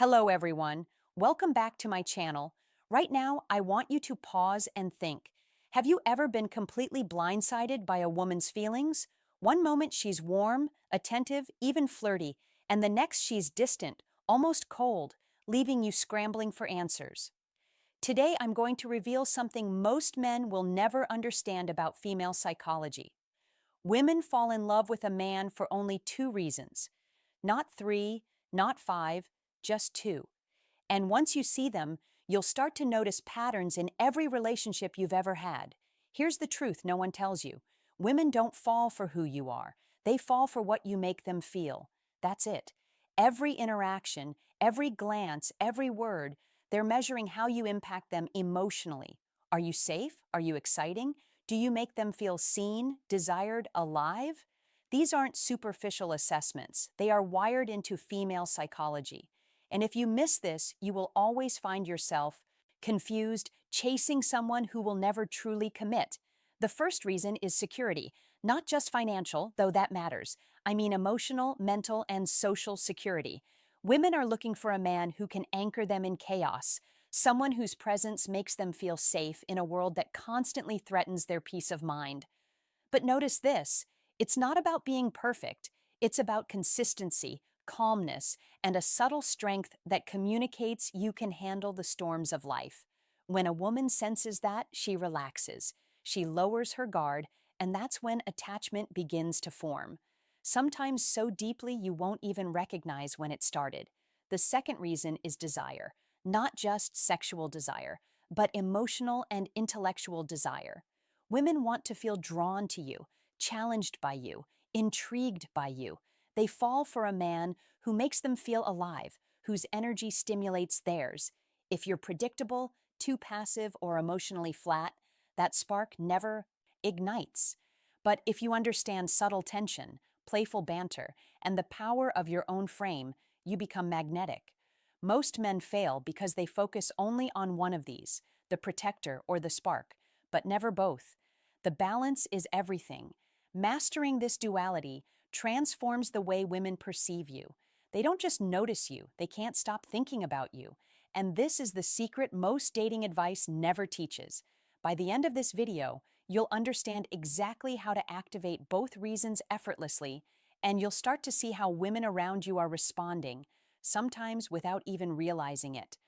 Hello, everyone. Welcome back to my channel. Right now, I want you to pause and think. Have you ever been completely blindsided by a woman's feelings? One moment she's warm, attentive, even flirty, and the next she's distant, almost cold, leaving you scrambling for answers. Today, I'm going to reveal something most men will never understand about female psychology. Women fall in love with a man for only two reasons. Not three, not five, just two. And once you see them, you'll start to notice patterns in every relationship you've ever had. Here's the truth no one tells you. Women don't fall for who you are. They fall for what you make them feel. That's it. Every interaction, every glance, every word, they're measuring how you impact them emotionally. Are you safe? Are you exciting? Do you make them feel seen, desired, alive? These aren't superficial assessments. They are wired into female psychology. And if you miss this, you will always find yourself confused, chasing someone who will never truly commit. The first reason is security, not just financial, though that matters. I mean emotional, mental, and social security. Women are looking for a man who can anchor them in chaos, someone whose presence makes them feel safe in a world that constantly threatens their peace of mind. But notice this, it's not about being perfect, it's about consistency, calmness, and a subtle strength that communicates you can handle the storms of life. When a woman senses that, she relaxes, she lowers her guard, and that's when attachment begins to form. Sometimes so deeply you won't even recognize when it started. The second reason is desire, not just sexual desire, but emotional and intellectual desire. Women want to feel drawn to you, challenged by you, intrigued by you. They fall for a man who makes them feel alive, whose energy stimulates theirs. If you're predictable, too passive, or emotionally flat, that spark never ignites. But if you understand subtle tension, playful banter, and the power of your own frame, you become magnetic. Most men fail because they focus only on one of these, the protector or the spark, but never both. The balance is everything. Mastering this duality transforms the way women perceive you. They don't just notice you, they can't stop thinking about you. And this is the secret most dating advice never teaches. By the end of this video, you'll understand exactly how to activate both reasons effortlessly, and you'll start to see how women around you are responding, sometimes without even realizing it.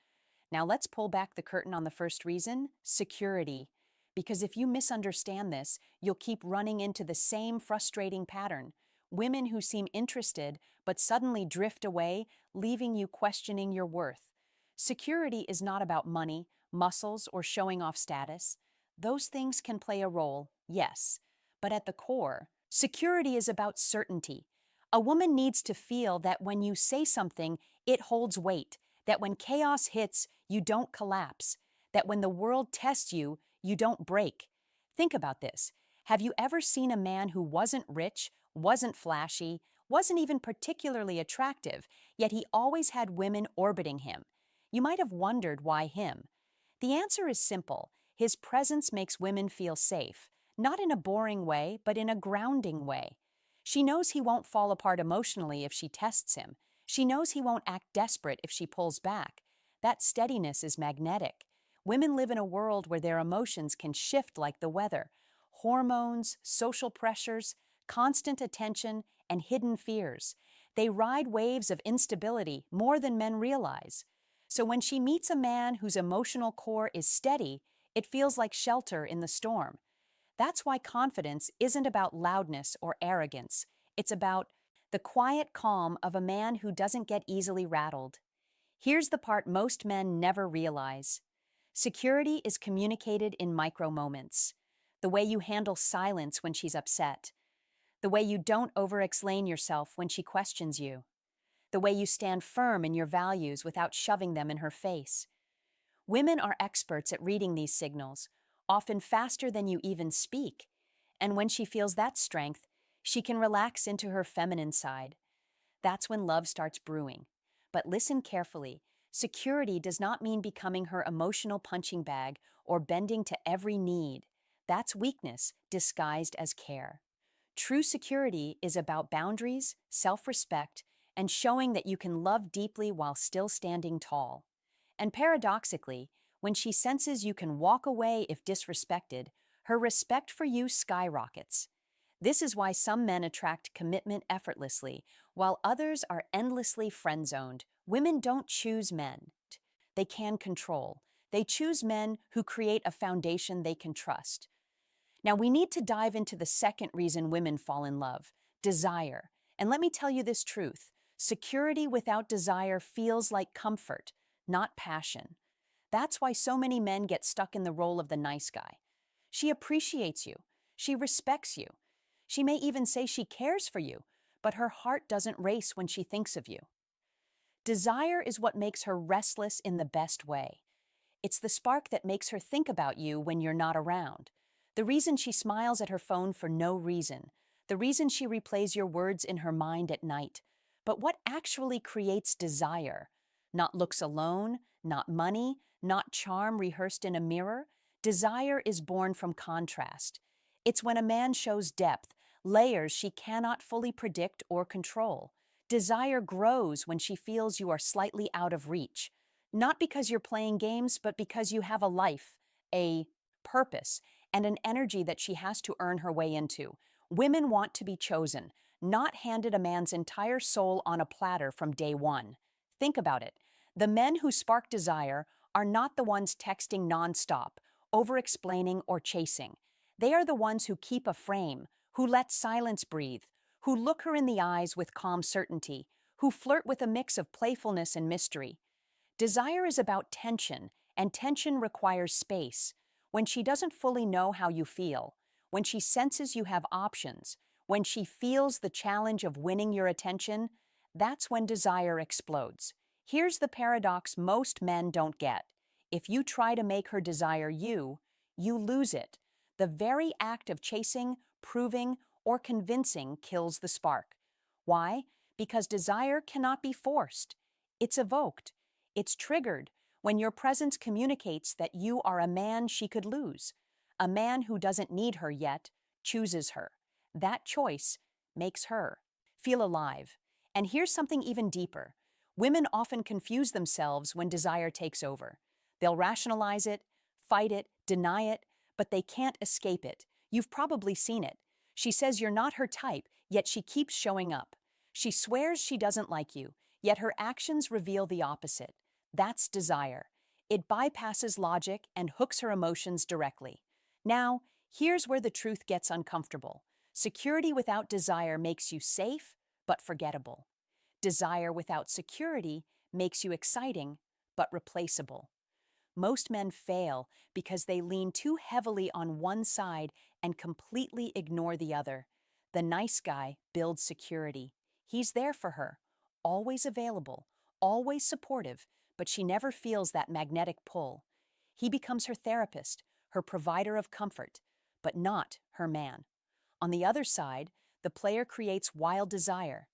Now let's pull back the curtain on the first reason, security. Because if you misunderstand this, you'll keep running into the same frustrating pattern. Women who seem interested but suddenly drift away, leaving you questioning your worth. Security is not about money, muscles, or showing off status. Those things can play a role, yes. But at the core, security is about certainty. A woman needs to feel that when you say something, it holds weight, that when chaos hits, you don't collapse, that when the world tests you, you don't break. Think about this. Have you ever seen a man who wasn't rich, wasn't flashy, wasn't even particularly attractive, yet he always had women orbiting him? You might have wondered why him. The answer is simple. His presence makes women feel safe, not in a boring way, but in a grounding way. She knows he won't fall apart emotionally if she tests him. She knows he won't act desperate if she pulls back. That steadiness is magnetic. Women live in a world where their emotions can shift like the weather. Hormones, social pressures, constant attention, and hidden fears. They ride waves of instability more than men realize. So when she meets a man whose emotional core is steady, it feels like shelter in the storm. That's why confidence isn't about loudness or arrogance. It's about the quiet calm of a man who doesn't get easily rattled. Here's the part most men never realize. Security is communicated in micro moments. The way you handle silence when she's upset. The way you don't over-explain yourself when she questions you. The way you stand firm in your values without shoving them in her face. Women are experts at reading these signals, often faster than you even speak. And when she feels that strength, she can relax into her feminine side. That's when love starts brewing. But listen carefully. Security does not mean becoming her emotional punching bag or bending to every need. That's weakness disguised as care. True security is about boundaries, self-respect, and showing that you can love deeply while still standing tall. And paradoxically, when she senses you can walk away if disrespected, her respect for you skyrockets. This is why some men attract commitment effortlessly, while others are endlessly friend-zoned. Women don't choose men they can control. They choose men who create a foundation they can trust. Now, we need to dive into the second reason women fall in love: desire. And let me tell you this truth: security without desire feels like comfort, not passion. That's why so many men get stuck in the role of the nice guy. She appreciates you, she respects you, she may even say she cares for you, but her heart doesn't race when she thinks of you. Desire is what makes her restless in the best way. It's the spark that makes her think about you when you're not around. The reason she smiles at her phone for no reason. The reason she replays your words in her mind at night. But what actually creates desire? Not looks alone, not money, not charm rehearsed in a mirror. Desire is born from contrast. It's when a man shows depth, layers she cannot fully predict or control. Desire grows when she feels you are slightly out of reach. Not because you're playing games, but because you have a life, a purpose, and an energy that she has to earn her way into. Women want to be chosen, not handed a man's entire soul on a platter from day one. Think about it. The men who spark desire are not the ones texting nonstop, over-explaining or chasing. They are the ones who keep a frame, who let silence breathe, who look her in the eyes with calm certainty, who flirt with a mix of playfulness and mystery. Desire is about tension, and tension requires space. When she doesn't fully know how you feel, when she senses you have options, when she feels the challenge of winning your attention, that's when desire explodes. Here's the paradox most men don't get. If you try to make her desire you, you lose it. The very act of chasing, proving, or convincing kills the spark. Why? Because desire cannot be forced. It's evoked. It's triggered when your presence communicates that you are a man she could lose. A man who doesn't need her yet chooses her. That choice makes her feel alive. And here's something even deeper. Women often confuse themselves when desire takes over. They'll rationalize it, fight it, deny it, but they can't escape it. You've probably seen it. She says you're not her type, yet she keeps showing up. She swears she doesn't like you, yet her actions reveal the opposite. That's desire. It bypasses logic and hooks her emotions directly. Now, here's where the truth gets uncomfortable. Security without desire makes you safe, but forgettable. Desire without security makes you exciting, but replaceable. Most men fail because they lean too heavily on one side and completely ignore the other. The nice guy builds security. He's there for her, always available, always supportive, but she never feels that magnetic pull. He becomes her therapist, her provider of comfort, but not her man. On the other side, the player creates wild desire.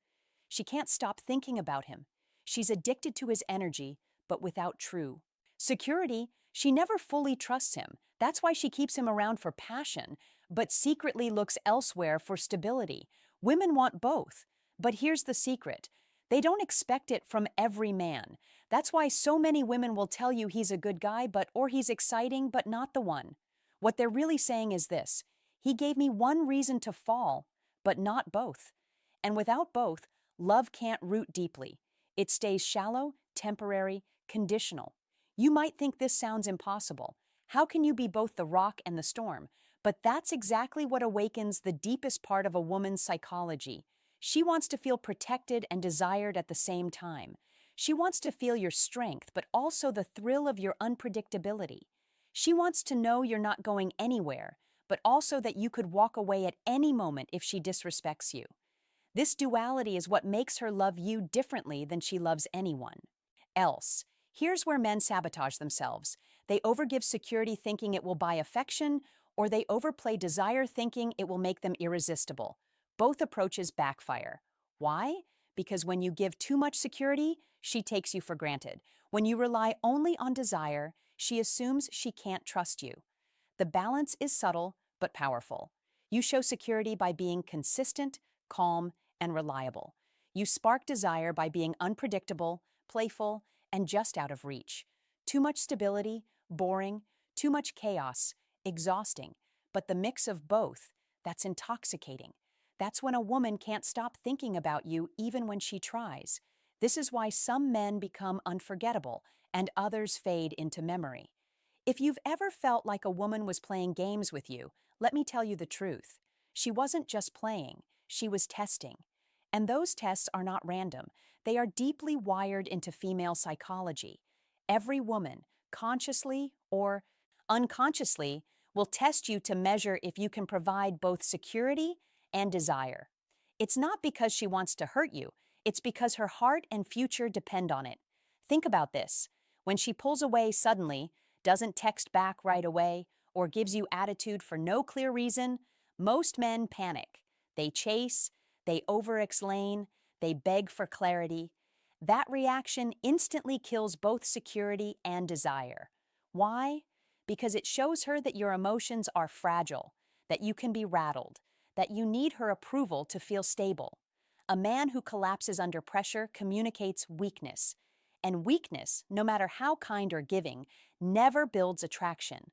She can't stop thinking about him. She's addicted to his energy, but without true security. She never fully trusts him. That's why she keeps him around for passion, but secretly looks elsewhere for stability. Women want both. But here's the secret: they don't expect it from every man. That's why so many women will tell you he's a good guy, or he's exciting, but not the one. What they're really saying is this: he gave me one reason to fall, but not both. And without both, love can't root deeply. It stays shallow, temporary, conditional. You might think this sounds impossible. How can you be both the rock and the storm? But that's exactly what awakens the deepest part of a woman's psychology. She wants to feel protected and desired at the same time. She wants to feel your strength, but also the thrill of your unpredictability. She wants to know you're not going anywhere, but also that you could walk away at any moment if she disrespects you. This duality is what makes her love you differently than she loves anyone else. Here's where men sabotage themselves. They overgive security thinking it will buy affection, or they overplay desire thinking it will make them irresistible. Both approaches backfire. Why? Because when you give too much security, she takes you for granted. When you rely only on desire, she assumes she can't trust you. The balance is subtle but powerful. You show security by being consistent, calm, and reliable. You spark desire by being unpredictable, playful, and just out of reach. Too much stability, boring, too much chaos, exhausting. But the mix of both, that's intoxicating. That's when a woman can't stop thinking about you even when she tries. This is why some men become unforgettable and others fade into memory. If you've ever felt like a woman was playing games with you, let me tell you the truth. She wasn't just playing, she was testing. And those tests are not random. They are deeply wired into female psychology. Every woman, consciously or unconsciously, will test you to measure if you can provide both security and desire. It's not because she wants to hurt you, it's because her heart and future depend on it. Think about this. When she pulls away suddenly, doesn't text back right away, or gives you attitude for no clear reason, most men panic. They chase, they over-explain, they beg for clarity. That reaction instantly kills both security and desire. Why? Because it shows her that your emotions are fragile, that you can be rattled, that you need her approval to feel stable. A man who collapses under pressure communicates weakness, and weakness, no matter how kind or giving, never builds attraction.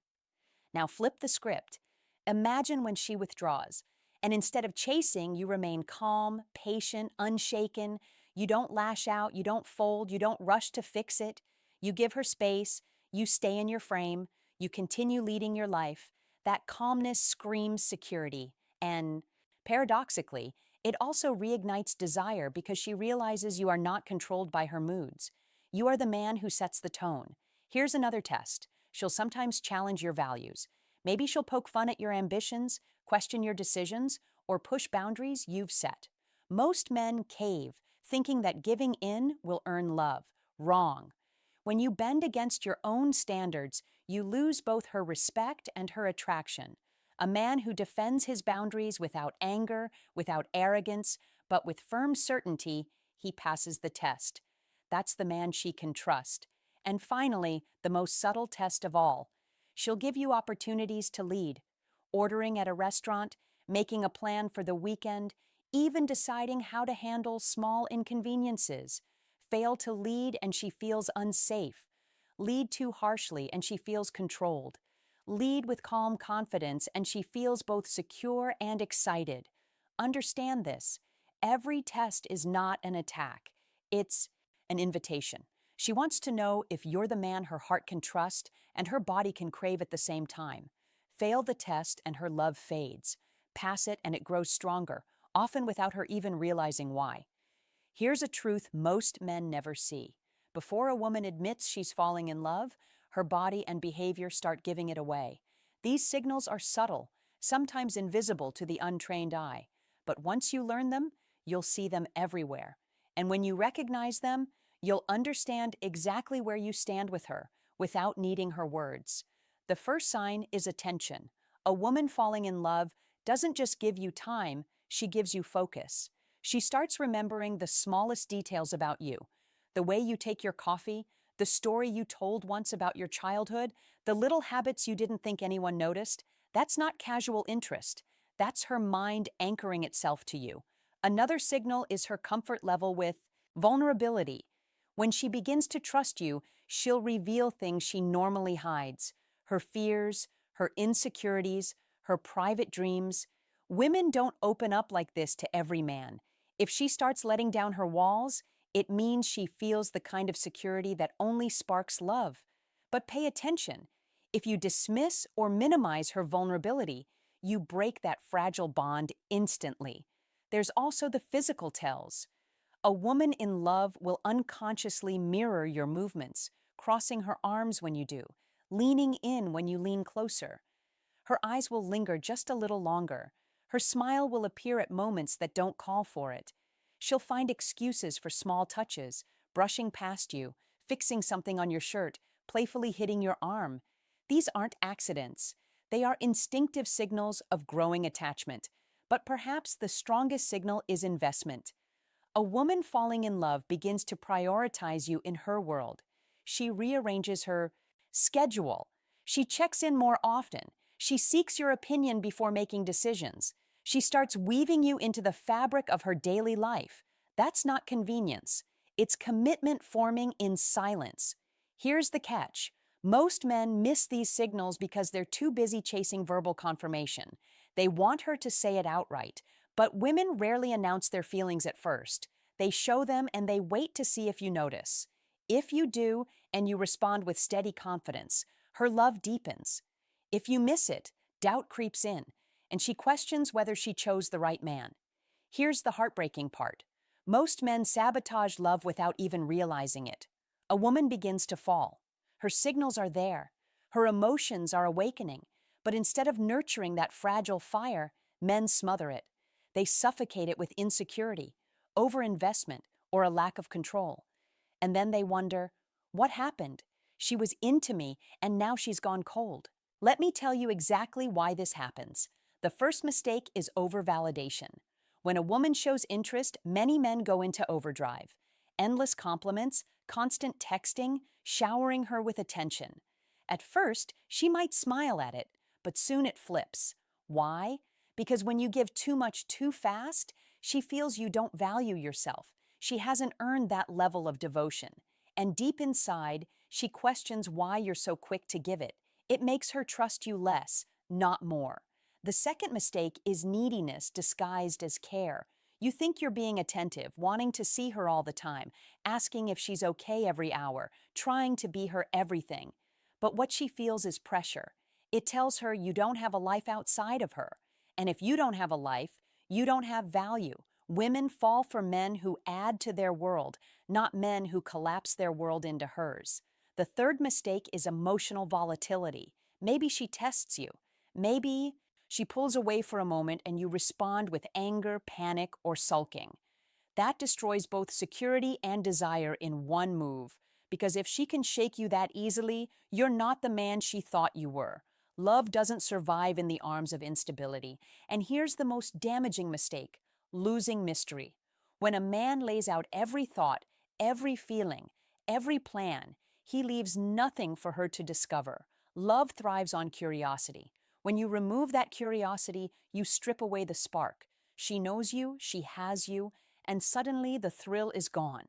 Now flip the script. Imagine when she withdraws, and instead of chasing, you remain calm, patient, unshaken. You don't lash out, you don't fold, you don't rush to fix it. You give her space, you stay in your frame, you continue leading your life. That calmness screams security, and paradoxically, it also reignites desire because she realizes you are not controlled by her moods. You are the man who sets the tone. Here's another test. She'll sometimes challenge your values. Maybe she'll poke fun at your ambitions, question your decisions, or push boundaries you've set. Most men cave, thinking that giving in will earn love. Wrong. When you bend against your own standards, you lose both her respect and her attraction. A man who defends his boundaries without anger, without arrogance, but with firm certainty, he passes the test. That's the man she can trust. And finally, the most subtle test of all. She'll give you opportunities to lead. Ordering at a restaurant, making a plan for the weekend, even deciding how to handle small inconveniences. Fail to lead and she feels unsafe. Lead too harshly and she feels controlled. Lead with calm confidence and she feels both secure and excited. Understand this. Every test is not an attack. It's an invitation. She wants to know if you're the man her heart can trust and her body can crave at the same time. Fail the test and her love fades. Pass it and it grows stronger, often without her even realizing why. Here's a truth most men never see. Before a woman admits she's falling in love, her body and behavior start giving it away. These signals are subtle, sometimes invisible to the untrained eye. But once you learn them, you'll see them everywhere. And when you recognize them, you'll understand exactly where you stand with her, without needing her words. The first sign is attention. A woman falling in love doesn't just give you time, she gives you focus. She starts remembering the smallest details about you. The way you take your coffee, the story you told once about your childhood, the little habits you didn't think anyone noticed. That's not casual interest. That's her mind anchoring itself to you. Another signal is her comfort level with vulnerability. When she begins to trust you, she'll reveal things she normally hides. Her fears, her insecurities, her private dreams. Women don't open up like this to every man. If she starts letting down her walls, it means she feels the kind of security that only sparks love. But pay attention. If you dismiss or minimize her vulnerability, you break that fragile bond instantly. There's also the physical tells. A woman in love will unconsciously mirror your movements, crossing her arms when you do, leaning in when you lean closer. Her eyes will linger just a little longer. Her smile will appear at moments that don't call for it. She'll find excuses for small touches, brushing past you, fixing something on your shirt, playfully hitting your arm. These aren't accidents. They are instinctive signals of growing attachment. But perhaps the strongest signal is investment. A woman falling in love begins to prioritize you in her world. She rearranges her schedule. She checks in more often. She seeks your opinion before making decisions. She starts weaving you into the fabric of her daily life. That's not convenience. It's commitment forming in silence. Here's the catch. Most men miss these signals because they're too busy chasing verbal confirmation. They want her to say it outright, but women rarely announce their feelings at first. They show them and they wait to see if you notice. If you do, and you respond with steady confidence, her love deepens. If you miss it, doubt creeps in, and she questions whether she chose the right man. Here's the heartbreaking part. Most men sabotage love without even realizing it. A woman begins to fall. Her signals are there. Her emotions are awakening. But instead of nurturing that fragile fire, men smother it. They suffocate it with insecurity, overinvestment, or a lack of control. And then they wonder, what happened? She was into me, and now she's gone cold. Let me tell you exactly why this happens. The first mistake is overvalidation. When a woman shows interest, many men go into overdrive. Endless compliments, constant texting, showering her with attention. At first, she might smile at it, but soon it flips. Why? Because when you give too much too fast, she feels you don't value yourself. She hasn't earned that level of devotion. And deep inside, she questions why you're so quick to give it. It makes her trust you less, not more. The second mistake is neediness disguised as care. You think you're being attentive, wanting to see her all the time, asking if she's okay every hour, trying to be her everything. But what she feels is pressure. It tells her you don't have a life outside of her. And if you don't have a life, you don't have value. Women fall for men who add to their world, not men who collapse their world into hers. The third mistake is emotional volatility. Maybe she tests you. Maybe she pulls away for a moment and you respond with anger, panic, or sulking. That destroys both security and desire in one move. Because if she can shake you that easily, you're not the man she thought you were. Love doesn't survive in the arms of instability. And here's the most damaging mistake: losing mystery. When a man lays out every thought, every feeling, every plan, he leaves nothing for her to discover. Love thrives on curiosity. When you remove that curiosity, you strip away the spark. She knows you, she has you, and suddenly the thrill is gone.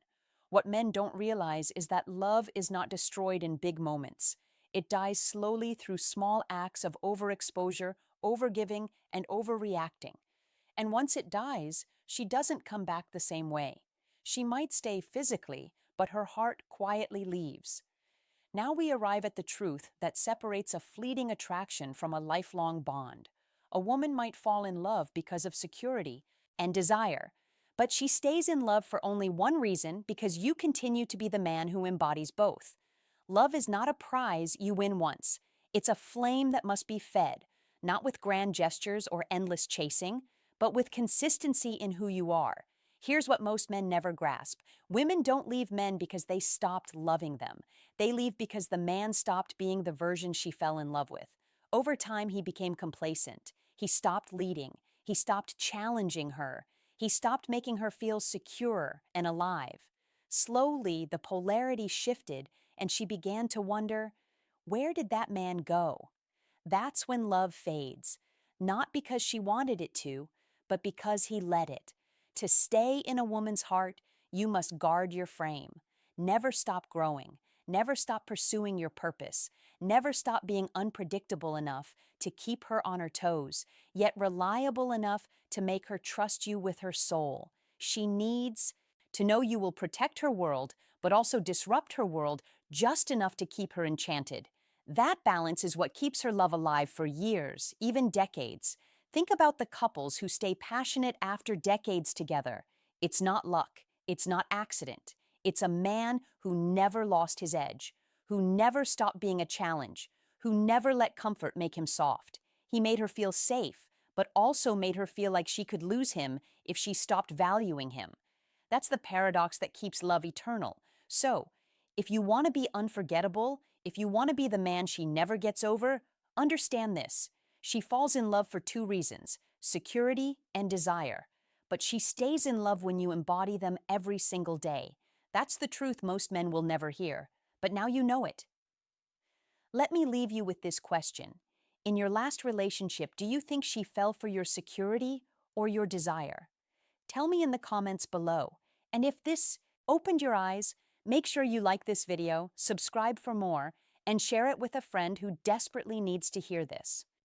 What men don't realize is that love is not destroyed in big moments. It dies slowly through small acts of overexposure, overgiving, and overreacting. And once it dies, she doesn't come back the same way. She might stay physically, but her heart quietly leaves. Now we arrive at the truth that separates a fleeting attraction from a lifelong bond. A woman might fall in love because of security and desire, but she stays in love for only one reason: because you continue to be the man who embodies both. Love is not a prize you win once. It's a flame that must be fed, not with grand gestures or endless chasing, but with consistency in who you are. Here's what most men never grasp. Women don't leave men because they stopped loving them. They leave because the man stopped being the version she fell in love with. Over time, he became complacent. He stopped leading. He stopped challenging her. He stopped making her feel secure and alive. Slowly, the polarity shifted, and she began to wonder, where did that man go? That's when love fades, not because she wanted it to, but because he let it. To stay in a woman's heart, you must guard your frame. Never stop growing. Never stop pursuing your purpose. Never stop being unpredictable enough to keep her on her toes, yet reliable enough to make her trust you with her soul. She needs to know you will protect her world, but also disrupt her world just enough to keep her enchanted. That balance is what keeps her love alive for years, even decades. Think about the couples who stay passionate after decades together. It's not luck. It's not accident. It's a man who never lost his edge, who never stopped being a challenge, who never let comfort make him soft. He made her feel safe, but also made her feel like she could lose him if she stopped valuing him. That's the paradox that keeps love eternal. So, if you want to be unforgettable, if you want to be the man she never gets over, understand this. She falls in love for two reasons: security and desire. But she stays in love when you embody them every single day. That's the truth most men will never hear. But now you know it. Let me leave you with this question. In your last relationship, do you think she fell for your security or your desire? Tell me in the comments below. And if this opened your eyes, make sure you like this video, subscribe for more, and share it with a friend who desperately needs to hear this.